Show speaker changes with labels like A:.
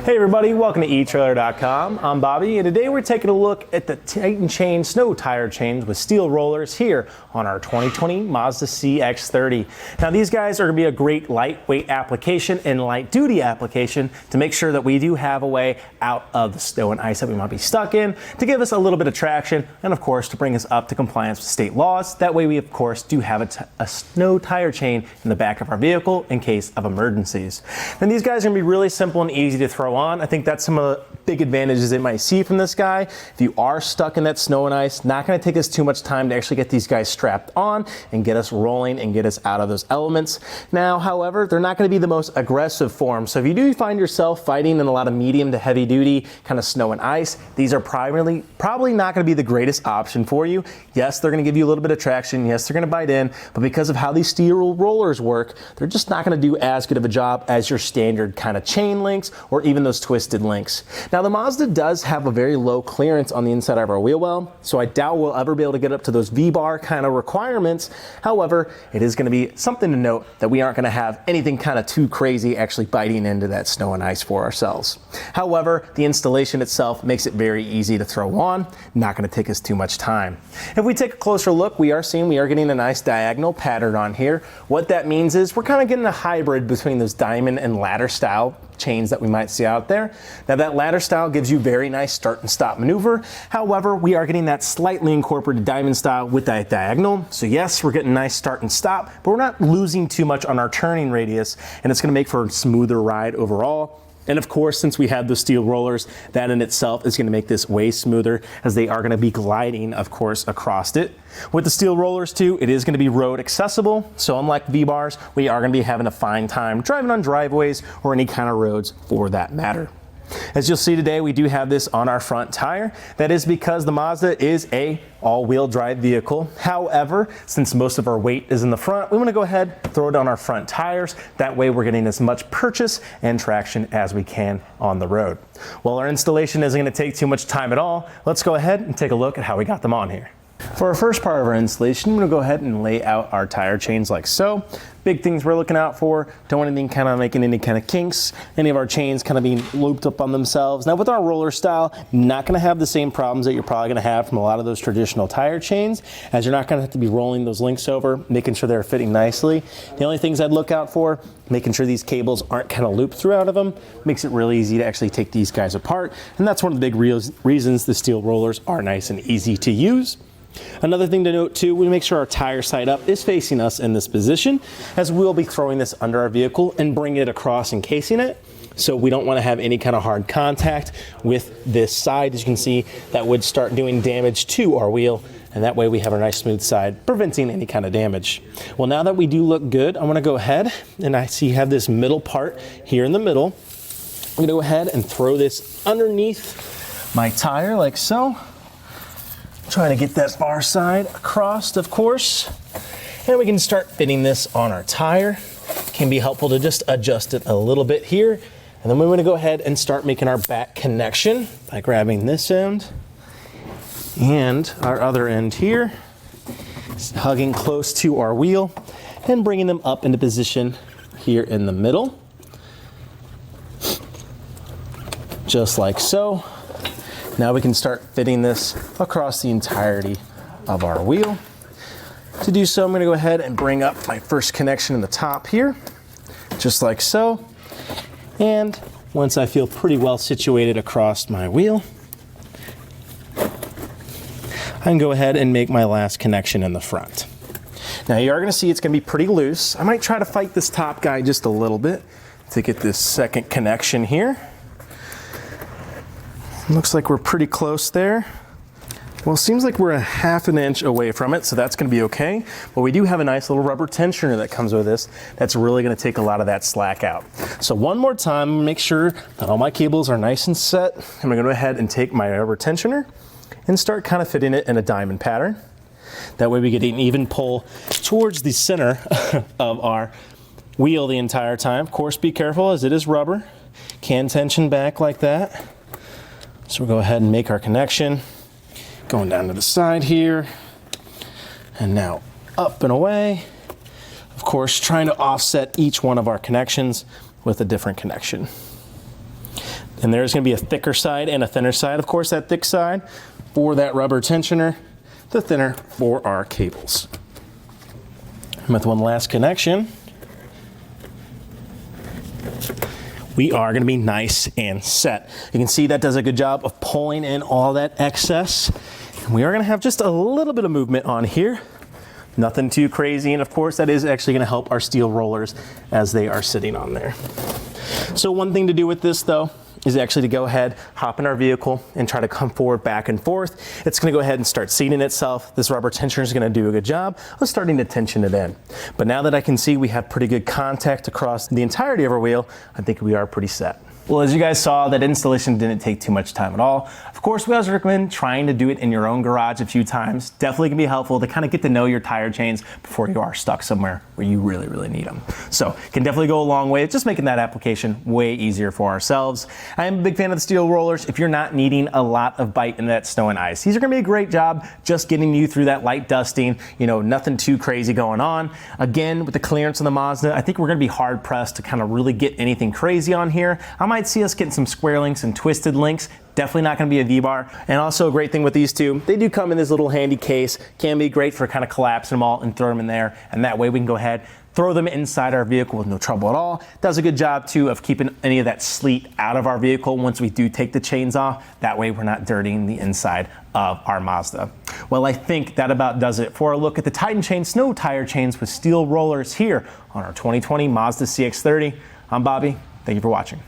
A: Hey everybody, welcome to etrailer.com. I'm Bobby, and today we're taking a look at the Titan chain snow tire chains with steel rollers here on our 2020 Mazda CX-30. Now these guys are going to be a great lightweight application and light duty application to make sure that we do have a way out of the snow and ice that we might be stuck in, to give us a little bit of traction, and of course to bring us up to compliance with state laws. That way we of course do have a snow tire chain in the back of our vehicle in case of emergencies. And these guys are going to be really simple and easy to throw on. I think that's some of the big advantages they might see from this guy. If you are stuck in that snow and ice, not going to take us too much time to actually get these guys strapped on and get us rolling and get us out of those elements. Now, however, they're not going to be the most aggressive form. So if you do find yourself fighting in a lot of medium to heavy duty kind of snow and ice, these are probably not going to be the greatest option for you. Yes, they're going to give you a little bit of traction. Yes, they're going to bite in, but because of how these steel rollers work, they're just not going to do as good of a job as your standard kind of chain links or even those twisted links. Now the Mazda does have a very low clearance on the inside of our wheel well, so I doubt we'll ever be able to get up to those V-bar kind of requirements. However, it is going to be something to note that we aren't going to have anything kind of too crazy actually biting into that snow and ice for ourselves. However, the installation itself makes it very easy to throw on, not going to take us too much time. If we take a closer look, we are getting a nice diagonal pattern on here. What that means is we're kind of getting a hybrid between those diamond and ladder style chains that we might see out there. Now that ladder style gives you very nice start and stop maneuver. However, we are getting that slightly incorporated diamond style with that diagonal. So yes, we're getting nice start and stop, but we're not losing too much on our turning radius, and it's going to make for a smoother ride overall. And of course, since we have the steel rollers, that in itself is going to make this way smoother, as they are going to be gliding, of course, across it. With the steel rollers too, it is going to be road accessible. So unlike V-bars, we are going to be having a fine time driving on driveways or any kind of roads for that matter. As you'll see today, we do have this on our front tire. That is because the Mazda is a all-wheel drive vehicle. However, since most of our weight is in the front, we want to go ahead and throw it on our front tires. That way we're getting as much purchase and traction as we can on the road. While our installation isn't going to take too much time at all, let's go ahead and take a look at how we got them on here. For our first part of our installation, I'm going to go ahead and lay out our tire chains like so. Big things we're looking out for: don't want anything kind of making any kind of kinks, any of our chains kind of being looped up on themselves. Now with our roller style, not going to have the same problems that you're probably going to have from a lot of those traditional tire chains, as you're not going to have to be rolling those links over, making sure they're fitting nicely. The only things I'd look out for, making sure these cables aren't kind of looped throughout of them, makes it really easy to actually take these guys apart. And that's one of the big reasons the steel rollers are nice and easy to use. Another thing to note too, we make sure our tire side up is facing us in this position, as we'll be throwing this under our vehicle and bring it across encasing it. So we don't want to have any kind of hard contact with this side. As you can see, that would start doing damage to our wheel, and that way we have a nice smooth side, preventing any kind of damage. Well, now that we do look good, I want to go ahead and I see you have this middle part here in the middle. I'm going to go ahead and throw this underneath my tire like so. Trying to get that far side across, of course, and we can start fitting this on our tire. Can be helpful to just adjust it a little bit here, and then we want to go ahead and start making our back connection by grabbing this end and our other end here, hugging close to our wheel and bringing them up into position here in the middle, just like so. Now we can start fitting this across the entirety of our wheel. To do so, I'm going to go ahead and bring up my first connection in the top here, just like so. And once I feel pretty well situated across my wheel, I can go ahead and make my last connection in the front. Now you are going to see it's going to be pretty loose. I might try to fight this top guy just a little bit to get this second connection here. Looks like we're pretty close there. Well, it seems like we're a ½ an inch away from it, so that's going to be okay. But we do have a nice little rubber tensioner that comes with this that's really going to take a lot of that slack out. So one more time, make sure that all my cables are nice and set. I'm going to go ahead and take my rubber tensioner and start kind of fitting it in a diamond pattern. That way we get an even pull towards the center of our wheel the entire time. Of course, be careful as it is rubber. Can tension back like that. So we'll go ahead and make our connection, going down to the side here, and now up and away. Of course, trying to offset each one of our connections with a different connection. And there's going to be a thicker side and a thinner side. Of course, that thick side for that rubber tensioner, the thinner for our cables. And with one last connection, we are going to be nice and set. You can see that does a good job of pulling in all that excess. And we are going to have just a little bit of movement on here. Nothing too crazy, and of course that is actually going to help our steel rollers as they are sitting on there. So one thing to do with this though is actually to go ahead, hop in our vehicle and try to come forward, back and forth. It's going to go ahead and start seating itself. This rubber tensioner is going to do a good job of starting to tension it in. But now that I can see we have pretty good contact across the entirety of our wheel, I think we are pretty set. Well, as you guys saw, that installation didn't take too much time at all. Of course, we always recommend trying to do it in your own garage a few times. Definitely can be helpful to kind of get to know your tire chains before you are stuck somewhere where you really, really need them. So can definitely go a long way, just making that application way easier for ourselves. I am a big fan of the steel rollers. If you're not needing a lot of bite in that snow and ice, these are gonna be a great job just getting you through that light dusting, you know, nothing too crazy going on. Again, with the clearance on the Mazda, I think we're gonna be hard pressed to kind of really get anything crazy on here. I might see us getting some square links and twisted links. Definitely not going to be a V-bar. And also a great thing with these two, they do come in this little handy case. Can be great for kind of collapsing them all and throw them in there. And that way we can go ahead, throw them inside our vehicle with no trouble at all. Does a good job too of keeping any of that sleet out of our vehicle once we do take the chains off. That way we're not dirtying the inside of our Mazda. Well, I think that about does it for a look at the Titan Chain snow tire chains with steel rollers here on our 2020 Mazda CX-30. I'm Bobby. Thank you for watching.